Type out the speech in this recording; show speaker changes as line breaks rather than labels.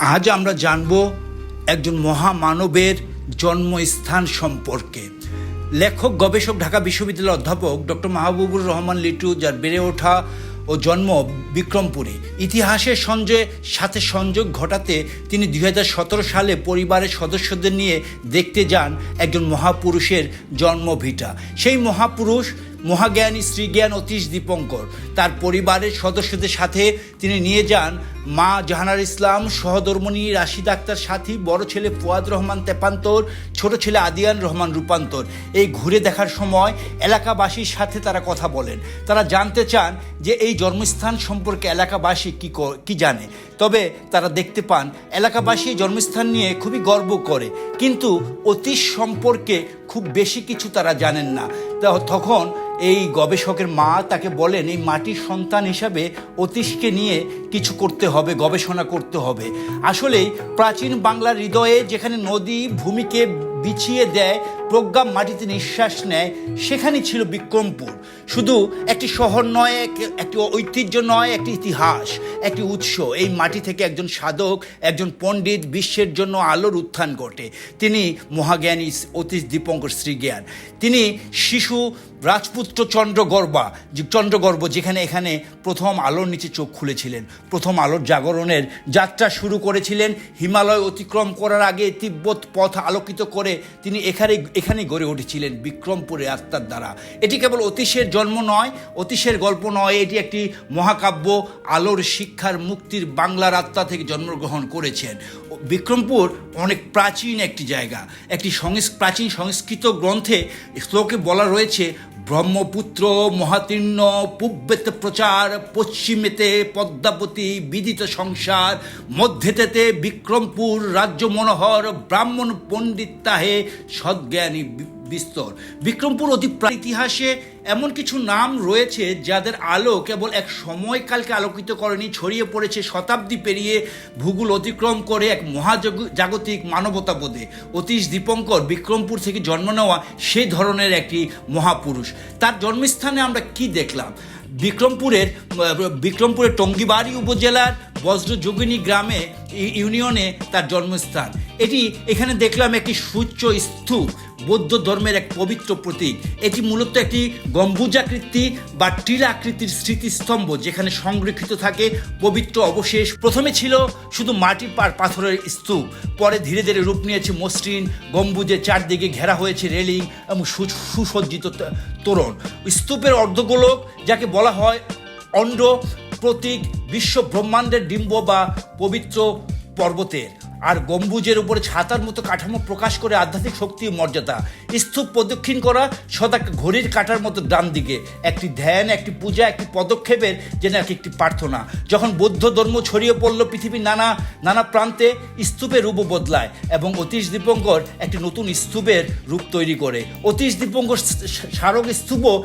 আজ আমরা জানব একজন মহামানবের জন্মস্থান সম্পর্কে। লেখক গবেষক ঢাকা বিশ্ববিদ্যালয়ের অধ্যাপক ডক্টর মাহবুবুর রহমান লিটু, যার বেড়ে ওঠা ও জন্ম বিক্রমপুরে, ইতিহাসের সাথে সংযোগ ঘটাতে তিনি 2017 সালে পরিবারের সদস্যদের নিয়ে দেখতে যান একজন মহাপুরুষের জন্মভিটা। সেই মহাপুরুষ মহাজ্ঞানী শ্রীজ্ঞান অতীশ দীপঙ্কর। তার পরিবারের সদস্যদের সাথে তিনি নিয়ে যান মা জাহানারা ইসলাম, সহধর্মিণী রাশিদ আক্তার সাথী, বড় ছেলে ফুয়াদ রহমান তেপান্তর, ছোট ছেলে আদিয়ান রহমান রূপান্তর। এই ঘুরে দেখার সময় এলাকাবাসীর সাথে তারা কথা বলেন। তারা জানতে চান যে এই জন্মস্থান সম্পর্কে এলাকাবাসী কি জানে। তবে তারা দেখতে পান এলাকাবাসী জন্মস্থান নিয়ে খুবই গর্ব করে, কিন্তু অতীশ সম্পর্কে খুব বেশি কিছু তারা জানেন না। তখন এই গবেষকের মা তাকে বলেন, এই মাটির সন্তান হিসাবে অতীশকে নিয়ে কিছু করতে হবে, গবেষণা করতে হবে। আসলেই প্রাচীন বাংলার হৃদয়ে যেখানে নদী ভূমিকে বিছিয়ে দেয়, প্রজ্ঞা মাটিতে নিঃশ্বাস নেয়, সেখানেই ছিল বিক্রমপুর। শুধু একটি শহর নয়, একটি ঐতিহ্য নয়, একটি ইতিহাস, একটি উৎস। এই মাটি থেকে একজন সাধক, একজন পণ্ডিত, বিশ্বের জন্য আলোর উত্থান ঘটে। তিনি মহাজ্ঞানী অতীশ দীপঙ্কর শ্রীজ্ঞান। তিনি শিশু রাজপুত্র চন্দ্রগর্ভ, এখানে প্রথম আলোর নিচে চোখ খুলেছিলেন, প্রথম আলোর জাগরণের যাত্রা শুরু করেছিলেন। হিমালয় অতিক্রম করার আগে তিব্বত পথ আলোকিত করে তিনি এখানেই গড়ে উঠেছিলেন বিক্রমপুরে আত্মার দ্বারা। এটি কেবল অতীশের জন্ম নয়, অতীশের গল্প নয়, এটি একটি মহাকাব্য। আলোর শিক্ষার মুক্তির বাংলার আত্মা থেকে জন্মগ্রহণ করেছেন। বিক্রমপুর অনেক প্রাচীন একটি জায়গা। একটি প্রাচীন সংস্কৃত গ্রন্থে শ্লোকে বলা রয়েছে, ব্রহ্মপুত্র মহাতীর্ণ, পূর্বেতে প্রচার, পশ্চিমেতে পদ্মাবতী, বিদিত সংসার, মধ্যেতে বিক্রমপুর, রাজ্য মনোহর, ব্রাহ্মণ পণ্ডিত তাহে, সদ্জ্ঞানী বিস্তর। বিক্রমপুর অতি ইতিহাসে এমন কিছু নাম রয়েছে যাদের আলো কেবল এক সময়কালকে আলোকিত করেনি, ছড়িয়ে পড়েছে শতাব্দী পেরিয়ে, ভূগোল অতিক্রম করে এক মহাজাগতিক মানবতাবোধে। অতীশ দীপঙ্কর বিক্রমপুর থেকে জন্ম নেওয়া সেই ধরনের একটি মহাপুরুষ। তার জন্মস্থানে আমরা কি দেখলাম? বিক্রমপুরের টঙ্গিবাড়ি উপজেলার বজ্রযোগিনী গ্রামে ইউনিয়নে তার জন্মস্থান। এখানে দেখলাম একটি সুউচ্চ স্তূপ, বৌদ্ধ ধর্মের এক পবিত্র প্রতীক। এটি মূলত একটি গম্বুজাকৃতি বা টিলা আকৃতির স্মৃতিস্তম্ভ, যেখানে সংরক্ষিত থাকে পবিত্র অবশেষ। প্রথমে ছিল শুধু মাটির পাথরের স্তূপ, পরে ধীরে ধীরে রূপ নিয়েছে মসৃণ গম্বুজের, চারদিকে ঘেরা হয়েছে রেলিং এবং সুসজ্জিত তোরণ। স্তূপের অর্ধগোলক, যাকে বলা হয় অণ্ড, প্রতীক বিশ্ব ব্রহ্মাণ্ডের ডিম্ব বা পবিত্র পর্বতের। আর গম্বুজের উপরে ছাতার মতো কাঠামো প্রকাশ করে আধ্যাত্মিক শক্তি ও মর্যাদা। স্তূপ প্রদক্ষিণ করা সদা ঘড়ির কাঁটার মতো ডান দিকে, একটি ধ্যান, একটি পূজা, একটি পদক্ষেপের যেন একটি প্রার্থনা। যখন বৌদ্ধ ধর্ম ছড়িয়ে পড়ল পৃথিবীর নানা প্রান্তে, স্তূপের রূপ বদলায় এবং অতীশ দীপঙ্কর একটি নতুন স্তূপের রূপ তৈরি করে। অতীশ দীপঙ্কর স্মারক স্তূপ